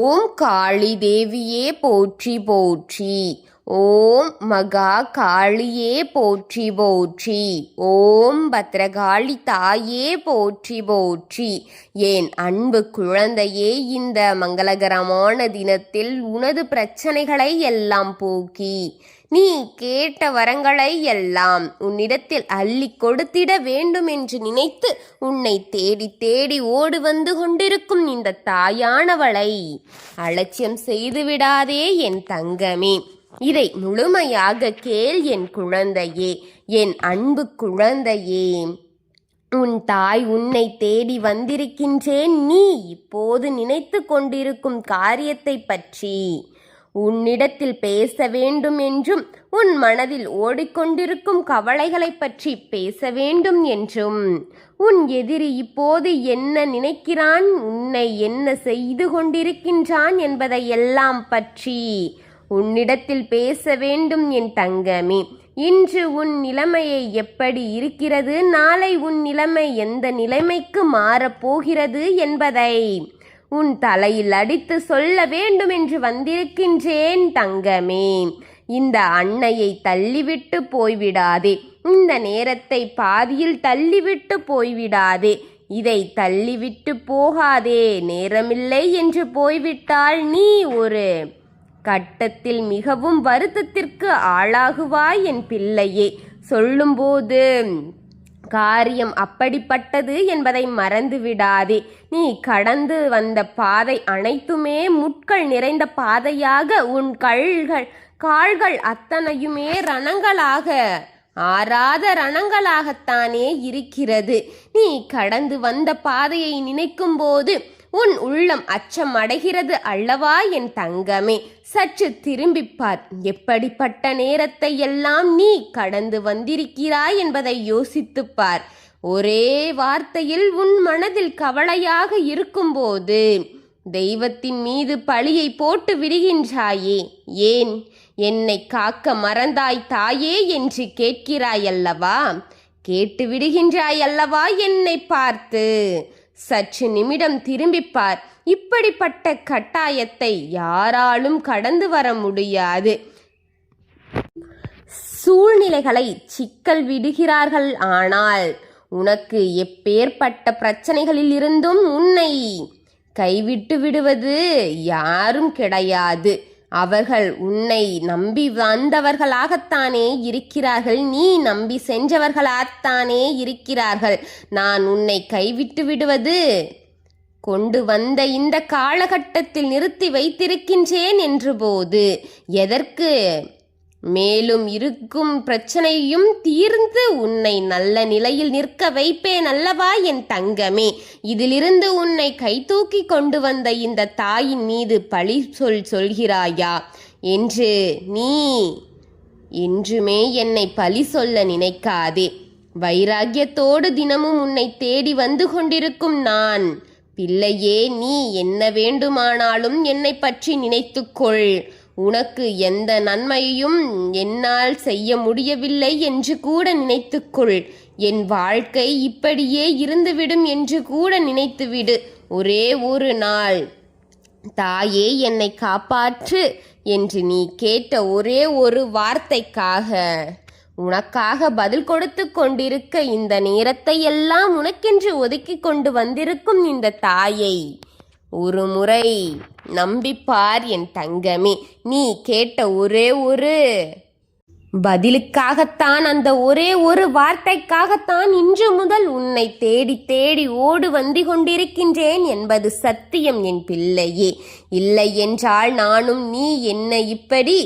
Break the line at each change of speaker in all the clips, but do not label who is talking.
ஓம் காளி தேவியே போற்றி போற்றி. ஓம் மகா காளியே போற்றி போற்றி. ஓம் பத்ரகாளி தாயே போற்றி போற்றி. என் அன்பு குழந்தையே, இந்த மங்களகரமான தினத்தில் உனது பிரச்சனைகளை எல்லாம் போக்கி நீ கேட்ட வரங்களை எல்லாம் உன்னிடத்தில் அள்ளி கொடுத்திட வேண்டும் என்று நினைத்து உன்னை தேடி தேடி ஓடு வந்து கொண்டிருக்கும் இந்த தாயானவளை அலட்சியம் செய்து விடாதே என் தங்கமே. இதை முழுமையாக கேள் என் குழந்தையே, என் அன்பு குழந்தையே. உன் தாய் உன்னை தேடி வந்திருக்கின்றேன். நீ இப்போது நினைத்து கொண்டிருக்கும் காரியத்தை பற்றி உன்னிடத்தில் பேச வேண்டும் என்றும், உன் மனதில் ஓடிக்கொண்டிருக்கும் கவலைகளை பற்றி பேச வேண்டும் என்றும், உன் எதிரி இப்போது என்ன நினைக்கிறான், உன்னை என்ன செய்து கொண்டிருக்கின்றான் என்பதை எல்லாம் பற்றி உன்னிடத்தில் பேச வேண்டும் என் தங்கமே. இன்று உன் நிலைமையை எப்படி இருக்கிறது, நாளை உன் நிலைமை எந்த நிலைமைக்கு மாறப்போகிறது என்பதை உன் தலையில் அடித்து சொல்ல வேண்டும் என்று வந்திருக்கின்றேன் தங்கமே. இந்த அன்னையை தள்ளிவிட்டு போய்விடாதே. இந்த நேரத்தை பாதியில் தள்ளிவிட்டு போய்விடாதே. இதை தள்ளிவிட்டு போகாதே. நேரமில்லை என்று போய்விட்டால் நீ ஒரு கட்டத்தில் மிகவும் வருத்தத்திற்கு ஆளாகுவாய் என் பிள்ளையே. சொல்லும்போது காரியம் அப்படிப்பட்டது என்பதை மறந்து விடாதே. நீ கடந்து வந்த பாதை அனைத்துமே முட்கள் நிறைந்த பாதையாக, உன் கால்கள் அத்தனையுமே ரணங்களாக, ஆறாத ரணங்களாகத்தானே இருக்கிறது. நீ கடந்து வந்த பாதையை நினைக்கும் போது உன் உள்ளம் அச்சம் அடைகிறது அல்லவா என் தங்கமே. சற்று திரும்பிப்பார். எப்படிப்பட்ட நேரத்தை எல்லாம் நீ கடந்து வந்திருக்கிறாய் என்பதை யோசித்துப்பார். ஒரே வார்த்தையில் உன் மனதில் கவலையாக இருக்கும்போது தெய்வத்தின் மீது பழியை போட்டு விடுகின்றாயே. ஏன் என்னை காக்க மறந்தாய் தாயே என்று கேட்கிறாயல்லவா? கேட்டு விடுகின்றாயல்லவா என்னை பார்த்து? சற்று நிமிடம் திரும்பிப்பார். இப்படிப்பட்ட கட்டாயத்தை யாராலும் கடந்து வர முடியாது. சூழ்நிலைகளை சிக்கல் விடுகிறார்கள். ஆனால் உனக்கு எப்பேற்பட்ட பிரச்சனைகளில் இருந்தும் உன்னை கைவிட்டு விடுவது யாரும் கிடையாது. அவர்கள் உன்னை நம்பி வந்தவர்களாகத்தானே இருக்கிறார்கள். நீ நம்பி சென்றவர்களாகத்தானே இருக்கிறார்கள். நான் உன்னை கைவிட்டு விடுவது கொண்டு வந்த இந்த காலகட்டத்தில் நிறுத்தி வைத்திருக்கின்றேன் என்று போது எதற்கு? மேலும் இருக்கும் பிரச்சனையும் தீர்ந்து உன்னை நல்ல நிலையில் நிற்க வைப்பேன் அல்லவா என் தங்கமே. இதிலிருந்து உன்னை கை தூக்கி கொண்டு வந்த இந்த தாயின் மீது பழி சொல்கிறாயா என்று நீ என்றுமே என்னை பழி சொல்ல நினைக்காதே. வைராக்கியத்தோடு தினமும் உன்னை தேடி வந்து கொண்டிருக்கும் நான் பிள்ளையே, நீ என்ன வேண்டுமானாலும் என்னை பற்றி நினைத்துக்கொள். உனக்கு எந்த நன்மையும் என்னால் செய்ய முடியவில்லை என்று கூட நினைத்துக்கொள். என் வாழ்க்கை இப்படியே இருந்துவிடும் என்று கூட நினைத்துவிடு. ஒரே ஒரு நாள் தாயே என்னை காப்பாற்று என்று நீ கேட்ட ஒரே ஒரு வார்த்தைக்காக உனக்காக பதில் கொடுத்து கொண்டிருக்க இந்த நேரத்தை எல்லாம் உனக்கென்று ஒதுக்கி கொண்டு வந்திருக்கும் இந்த தாயை ஒரு முறை நம்பிப்பார் என் தங்கமே. நீ கேட்ட ஒரே ஒரு பதிலுக்காகத்தான், அந்த ஒரே ஒரு வார்த்தைக்காகத்தான் இன்று முதல் உன்னை தேடி தேடி ஓடு வந்து கொண்டிருக்கின்றேன் என்பது சத்தியம் என் பிள்ளையே. இல்லை என்றால் நானும் நீ என்னை இப்படி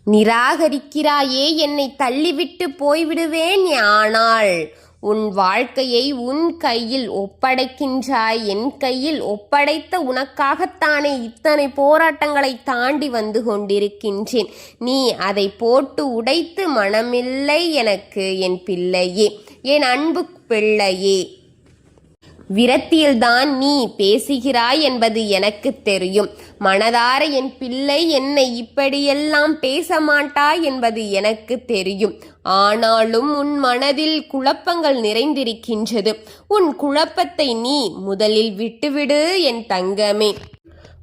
நிராகரிக்கிறாயே, என்னை தள்ளிவிட்டு போய்விடுவேன். ஆனால் உன் வாழ்க்கையை உன் கையில் ஒப்படைக்கின்றாய். என் கையில் ஒப்படைத்த உனக்காகத்தானே இத்தனை போராட்டங்களை தாண்டி வந்து கொண்டிருக்கின்றேன். நீ அதை போட்டு உடைத்து மனமில்லை எனக்கு என் பிள்ளையே, என் அன்பு பிள்ளையே. விரத்தியில்தான் நீ பேசுகிறாய் என்பது எனக்கு தெரியும். மனதார என் பிள்ளை என்னை இப்படியெல்லாம் பேச மாட்டாய் என்பது எனக்கு தெரியும். ஆனாலும் உன் மனதில் குழப்பங்கள் நிறைந்திருக்கின்றது. உன் குழப்பத்தை நீ முதலில் விட்டுவிடு என் தங்கமே.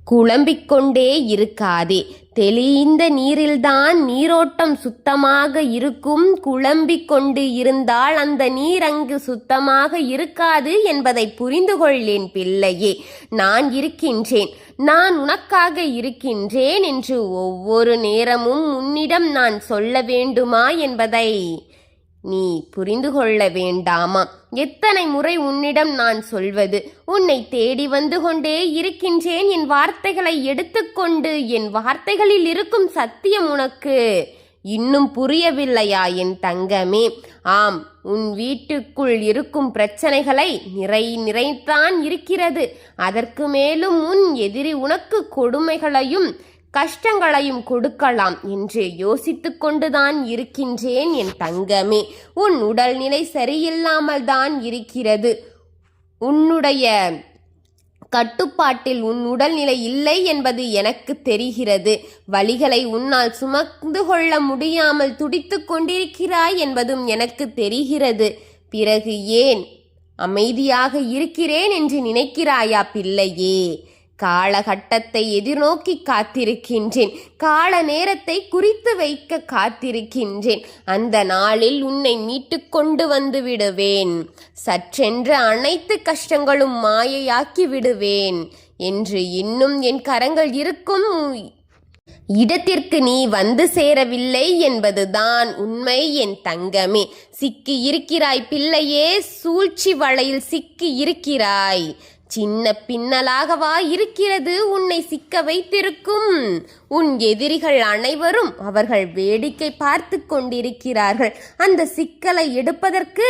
குழம்பிக் கொண்டே இருக்காதே. தெளிந்த நீரில்தான் நீரோட்டம் சுத்தமாக இருக்கும். குழம்பிக் கொண்டு இருந்தால் அந்த நீர் அங்கு சுத்தமாக இருக்காது என்பதை புரிந்து கொள் என் பிள்ளையே. நான் இருக்கின்றேன், நான் உனக்காக இருக்கின்றேன் என்று ஒவ்வொரு நேரமும் உன்னிடம் நான் சொல்ல வேண்டுமா என்பதை நீ புரிந்து கொள்ள வேண்டாமா? எத்தனை முறை உன்னிடம் நான் சொல்வது? உன்னை தேடி வந்து கொண்டே இருக்கின்றேன். என் வார்த்தைகளை எடுத்துக்கொண்டு என் வார்த்தைகளில் இருக்கும் சத்தியம் உனக்கு இன்னும் புரியவில்லையா என் தங்கமே? ஆம், உன் வீட்டுக்குள் இருக்கும் பிரச்சனைகளை நிறைத்தான் இருக்கிறது. அதற்கு மேலும் உன் எதிரி உனக்கு கொடுமைகளையும் கஷ்டங்களையும் கொடுக்கலாம் என்று யோசித்து கொண்டுதான் இருக்கின்றேன் என் தங்கமே. உன் உடல்நிலை சரியில்லாமல் தான் இருக்கிறது. உன்னுடைய கட்டுப்பாட்டில் உன் உடல்நிலை இல்லை என்பது எனக்கு தெரிகிறது. வலிகளை உன்னால் சுமந்து கொள்ள முடியாமல் துடித்து கொண்டிருக்கிறாய் என்பதும் எனக்கு தெரிகிறது. பிறகு ஏன் அமைதியாக இருக்கிறேன் என்று நினைக்கிறாயா பிள்ளையே? காலகட்டத்தை எதிர்நோக்கி காத்திருக்கின்றேன். கால நேரத்தை குறித்து வைக்க காத்திருக்கின்றேன். அந்த நாளில் உன்னை மீட்டு கொண்டு வந்து விடுவேன். சற்றென்று அனைத்து கஷ்டங்களும் மாயையாக்கி விடுவேன் என்று இன்னும் என் கரங்கள் இருக்கும் இடத்திற்கு நீ வந்து சேரவில்லை என்பதுதான் உண்மை என் தங்கமே. சிக்கி இருக்கிறாய் பிள்ளையே, சூழ்ச்சி வலையில் சிக்கி இருக்கிறாய். சின்ன பின்னலாகவா இருக்கிறது உன்னை சிக்க வைத்திருக்கும்? உன் எதிரிகள் அனைவரும் அவர்கள் வேடிக்கை பார்த்து கொண்டிருக்கிறார்கள். அந்த சிக்கலை எடுப்பதற்கு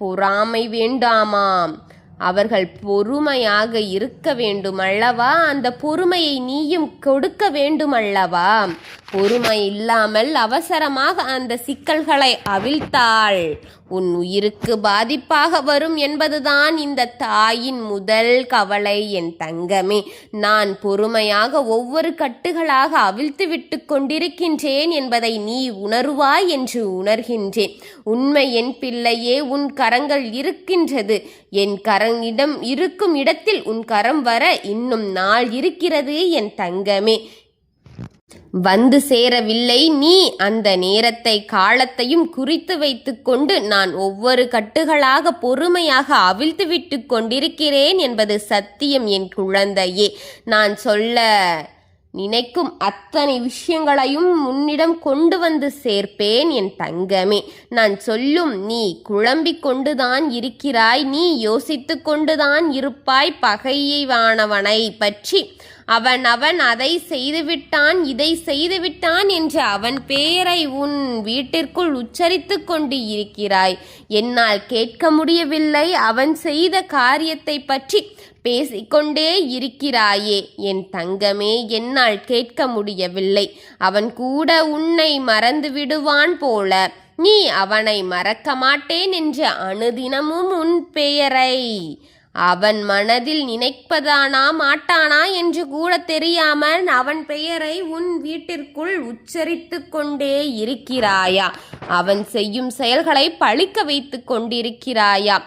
பொறாமை வேண்டாமாம். அவர்கள் பொறுமையாக இருக்க வேண்டுமல்லவா? அந்த பொறுமையை நீயும் கொடுக்க வேண்டுமல்லவா? பொறுமை இல்லாமல் அவசரமாக அந்த சிக்கல்களை அவிழ்த்தாள் உன் உயிருக்கு பாதிப்பாக வரும் என்பதுதான் இந்த தாயின் முதல் கவலை என் தங்கமே. நான் பொறுமையாக ஒவ்வொரு கட்டுகளாக அவிழ்த்து விட்டு கொண்டிருக்கின்றேன் என்பதை நீ உணர்வாய் என்று உணர்கின்றேன். உண்மை என் பிள்ளையே, உன் கரங்கள் இருக்கின்றது. என் கரங்கிடம் இருக்கும் இடத்தில் உன் கரம் வர இன்னும் நாள் இருக்கிறது என் தங்கமே. வந்து சேரவில்லை நீ. அந்த நேரத்தை காலத்தையும் குறித்து வைத்து கொண்டு நான் ஒவ்வொரு கட்டுகளாக பொறுமையாக அவிழ்த்து விட்டு கொண்டிருக்கிறேன் என்பது சத்தியம் என் குழந்தையே. நான் சொல்ல நினைக்கும் அத்தனை விஷயங்களையும் உன்னிடம் கொண்டு வந்து சேர்ப்பேன் என் தங்கமே. நான் சொல்லும் நீ குழம்பிக் கொண்டுதான் இருக்கிறாய். நீ யோசித்து கொண்டுதான் இருப்பாய் பகைவானவனை பற்றி. அவன் அதை செய்துவிட்டான், இதை செய்துவிட்டான் என்று அவன் பெயரை உன் வீட்டிற்குள் உச்சரித்து கொண்டு இருக்கிறாய். என்னால் கேட்க முடியவில்லை. அவன் செய்த காரியத்தை பற்றி பேசிக்கொண்டே இருக்கிறாயே என் தங்கமே, என்னால் கேட்க முடியவில்லை. அவன் கூட உன்னை மறந்து விடுவான் போல. நீ அவனை மறக்க மாட்டேன் என்று அனுதினமும் உன் பெயரை அவன் மனதில் நினைப்பதானா மாட்டானா என்று கூட தெரியாமல் அவன் பெயரை உன் வீட்டிற்குள் உச்சரித்து கொண்டே இருக்கிறாயா? அவன் செய்யும் செயல்களை பழிக்க வைத்து கொண்டிருக்கிறாயா?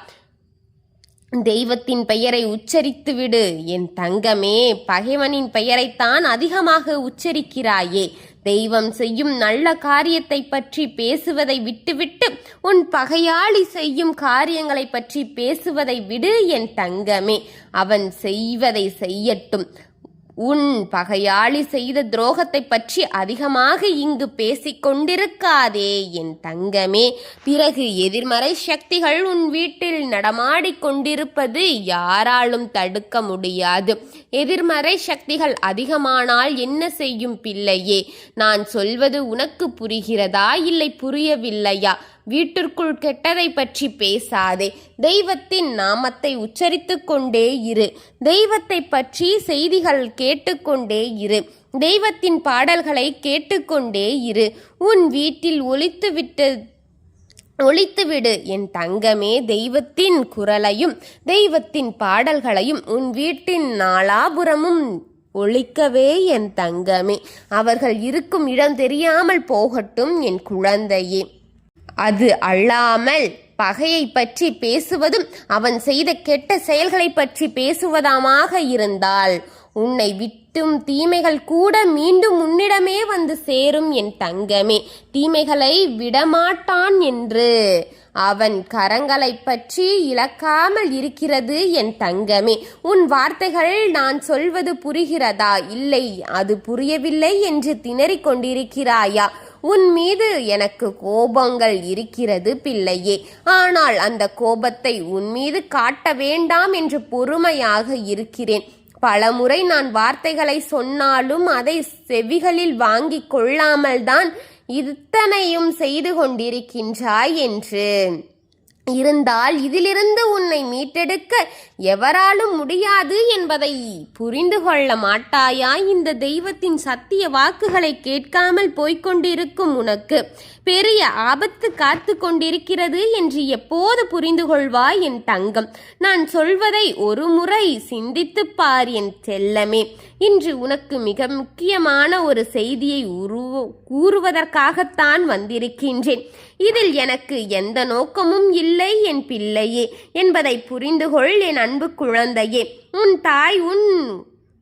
தெய்வத்தின் பெயரை உச்சரித்து விடு என் தங்கமே. பகைவனின் பெயரைத்தான் அதிகமாக உச்சரிக்கிறாயே. தெய்வம் செய்யும் நல்ல காரியத்தை பற்றி பேசுவதை விட்டுவிட்டு உன் பகையாளி செய்யும் காரியங்களை பற்றி பேசுவதை விடு என் தங்கமே. அவன் செய்வதை செய்யட்டும். உன் பகையாளி செய்த துரோகத்தை பற்றி அதிகமாக இங்கு பேசிக்கொண்டிருக்காதே என் தங்கமே. பிறகு எதிர்மறை சக்திகள் உன் வீட்டில் நடமாடிக் கொண்டிருப்பது யாராலும் தடுக்க முடியாது. எதிர்மறை சக்திகள் அதிகமானால் என்ன செய்யும் பிள்ளையே? நான் சொல்வது உனக்கு புரிகிறதா, இல்லை புரியவில்லையா? வீட்டிற்குள் கெட்டதை பற்றி பேசாதே. தெய்வத்தின் நாமத்தை உச்சரித்து கொண்டே இரு. தெய்வத்தை பற்றி செய்திகள் கேட்டுக்கொண்டே இரு. தெய்வத்தின் பாடல்களை கேட்டுக்கொண்டே இரு. உன் வீட்டில் ஒலித்துவிடு என் தங்கமே. தெய்வத்தின் குரலையும் தெய்வத்தின் பாடல்களையும் உன் வீட்டின் நாலாபுரமும் ஒலிக்கவே என் தங்கமே. அவர்கள் இருக்கும் இடம் தெரியாமல் போகட்டும் என் குழந்தையே. அது அல்லாமல் பகையை பற்றி பேசுவதும் அவன் செய்த கெட்ட செயல்களை பற்றி பேசுவதாமாக இருந்தால் உன்னை விட்டும் தீமைகள் கூட மீண்டும் உன்னிடமே வந்து சேரும் என் தங்கமே. தீமைகளை விடமாட்டான் என்று அவன் கரங்களை பற்றி இழக்காமல் இருக்கிறது என் தங்கமே. உன் வார்த்தைகள் நான் சொல்வது புரிகிறதா? இல்லை, அது புரியவில்லை என்று திணறிக் கொண்டிருக்கிறாயா? உன் மீது எனக்கு கோபங்கள் இருக்கிறது பிள்ளையே. ஆனால் அந்த கோபத்தை உன் மீது காட்ட வேண்டாம் என்று பொறுமையாக இருக்கிறேன். பலமுறை நான் வார்த்தைகளை சொன்னாலும் அதை செவிகளில் வாங்கிக் கொள்ளாமல் தான் இத்தனையும் செய்து கொண்டிருக்கின்றாய் என்று இருந்தால் இதிலிருந்து உன்னை மீட்டெடுக்க எவராலும் முடியாது என்பதை புரிந்து கொள்ள மாட்டாயா? இந்த தெய்வத்தின் சத்திய வாக்குகளை கேட்காமல் போய்கொண்டிருக்கும் உனக்கு பெரிய ஆபத்து காத்து கொண்டிருக்கிறது என்று எப்போது புரிந்து கொள்வாய் என் தங்கம்? நான் சொல்வதை ஒரு முறை சிந்தித்துப் பார் என் செல்லமே. இன்று உனக்கு மிக முக்கியமான ஒரு செய்தியை கூறுவதற்காகத்தான் வந்திருக்கின்றேன். இதில் எனக்கு எந்த நோக்கமும் இல்லை என் பிள்ளையே என்பதை புரிந்து கொள் என் அன்பு குழந்தையே. உன் தாய் உன்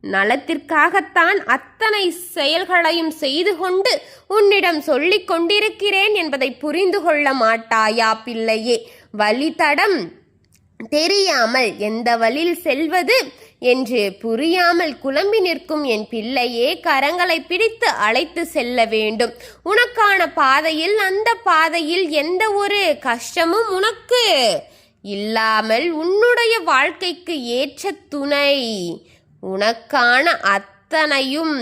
நலத்திற்காகத்தான் அத்தனை செயல்களையும் செய்து கொண்டு உன்னிடம் சொல்லிக் கொண்டிருக்கிறேன் என்பதை புரிந்து கொள்ள மாட்டாயா பிள்ளையே? வழித்தடம் தெரியாமல் எந்த வழியில் செல்வது என்று புரியாமல் குழம்பி நிற்கும் என் பிள்ளையே, கரங்களை பிடித்து அழைத்து செல்ல வேண்டும். உனக்கான பாதையில், அந்த பாதையில் எந்த ஒரு கஷ்டமும் உனக்கு இல்லாமல் உன்னுடைய வாழ்க்கைக்கு ஏற்ற துணை உனக்கான அத்தனையும்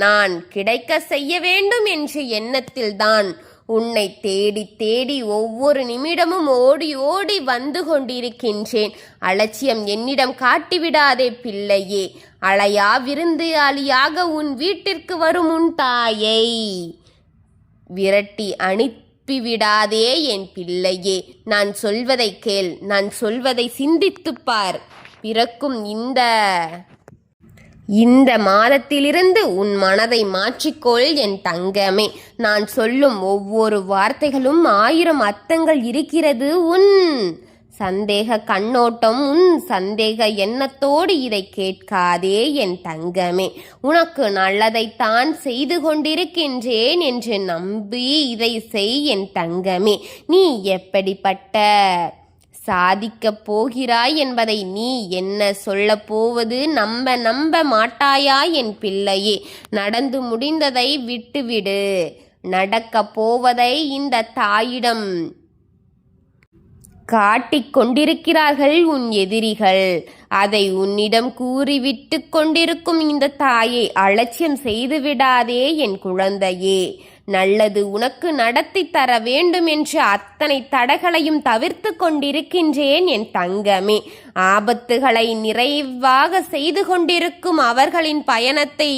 நான் கிடைக்க செய்ய வேண்டும் என்ற எண்ணத்தில்தான் உன்னை தேடி தேடி ஒவ்வொரு நிமிடமும் ஓடி ஓடி வந்து கொண்டிருக்கின்றேன். அலட்சியம் என்னிடம் காட்டிவிடாதே பிள்ளையே. அழையா விருந்தாளியாக உன் வீட்டிற்கு வரும் உன் தாயை விரட்டி அனுப்பிவிடாதே என் பிள்ளையே. நான் சொல்வதை கேள், நான் சொல்வதை சிந்தித்துப் பார். பிறக்கும் இந்த மாதத்திலிருந்து உன் மனதை மாற்றிக்கொள் என் தங்கமே. நான் சொல்லும் ஒவ்வொரு வார்த்தைகளும் 1000 அர்த்தங்கள் இருக்கிறது. உன் சந்தேக கண்ணோட்டம், உன் சந்தேக எண்ணத்தோடு இதை கேட்காதே என் தங்கமே. உனக்கு நல்லதைத்தான் செய்து கொண்டிருக்கின்றேன் என்று நம்பி இதை செய் என் தங்கமே. நீ எப்படிப்பட்ட சாதிக்கப் போகிறாய் என்பதை நீ என்ன சொல்லப் போவது நம்ப மாட்டாயா என் பிள்ளையே? நடந்து முடிந்ததை விட்டுவிடு. நடக்கப் போவதை இந்த தாயிடம் காட்டிக் கொண்டிருக்கிறார்கள் உன் எதிரிகள். அதை உன்னிடம் கூறிவிட்டு கொண்டிருக்கும் இந்த தாயை அலட்சியம் செய்துவிடாதே என் குழந்தையே. நல்லது உனக்கு நடத்தி தர வேண்டும் என்று அத்தனை தடைகளையும் தவிர்த்து கொண்டிருக்கின்றேன் என் தங்கமே. ஆபத்துகளை நிறைவாக செய்து கொண்டிருக்கும் அவர்களின் பயணத்தை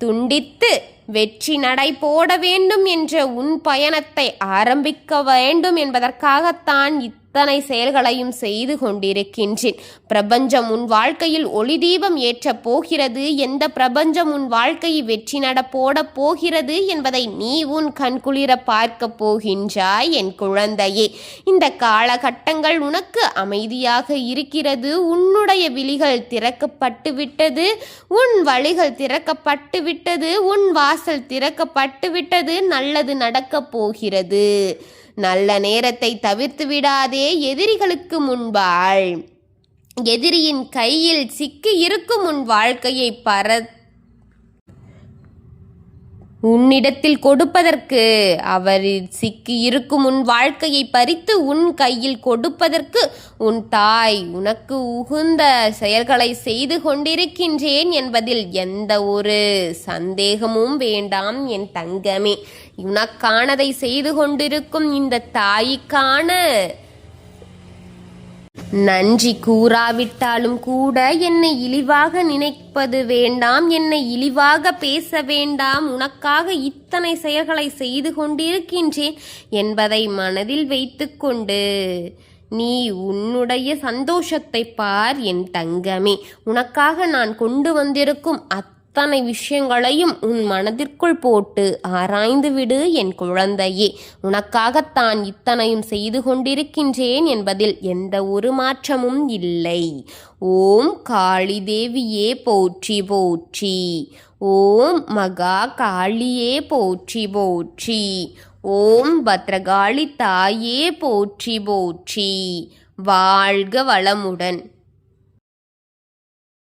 துண்டித்து வெற்றி நடை போட வேண்டும் என்ற உன் பயணத்தை ஆரம்பிக்க வேண்டும் என்பதற்காகத்தான் இத்தனை செயல்களையும் செய்து கொண்டிருக்கின்றேன். பிரபஞ்சம் உன் வாழ்க்கையில் ஒளி தீபம் ஏற்றப் போகிறது. எந்த பிரபஞ்சம் உன் வாழ்க்கையை வெற்றி நட போட போகிறது என்பதை நீ உன் கண்குளிர பார்க்க போகின்றாய் என் குழந்தையே. இந்த காலகட்டங்கள் உனக்கு அமைதியாக இருக்கிறது. உன்னுடைய விழிகள் திறக்கப்பட்டு விட்டது, உன் வழிகள் திறக்கப்பட்டு விட்டது, உன் வாசல் திறக்கப்பட்டு விட்டது. நல்லது நடக்கப் போகிறது. நல்ல நேரத்தை தவிர்த்து விடாதே. எதிரிகளுக்கு முன்பால் எதிரியின் கையில் சிக்கி இருக்கும் உன் வாழ்க்கையை உன்னிடத்தில் கொடுப்பதற்கு, அவர் சிக்கி இருக்கும் உன் வாழ்க்கையை பறித்து உன் கையில் கொடுப்பதற்கு உன் தாய் உனக்கு உகுந்த செயல்களை செய்து கொண்டிருக்கின்றேன் என்பதில் எந்த ஒரு சந்தேகமும் வேண்டாம் என் தங்கமே. உனக்கானதை செய்து கொண்டிருக்கும் இந்த தாய்க்கான நன்றி கூறாவிட்டாலும் கூட என்னை இழிவாக நினைப்பது வேண்டாம், என்னை இழிவாக பேச வேண்டாம். உனக்காக இத்தனை செயல்களை செய்து கொண்டிருக்கின்றேன் என்பதை மனதில் வைத்துக்கொண்டு நீ உன்னுடைய சந்தோஷத்தை பார் என் தங்கமே. உனக்காக நான் கொண்டு வந்திருக்கும் அத்தனை விஷயங்களையும் உன் மனதிற்குள் போட்டு ஆராய்ந்து விடு என் குழந்தையே. உனக்காகத்தான் இத்தனையும் செய்து கொண்டிருக்கின்றேன் என்பதில் எந்த ஒரு மாற்றமும் இல்லை. ஓம் காளி தேவியே போற்றி போற்றி. ஓம் மகா காளியே போற்றி போற்றி. ஓம் பத்ரகாளி தாயே போற்றி போற்றி. வாழ்க வளமுடன்.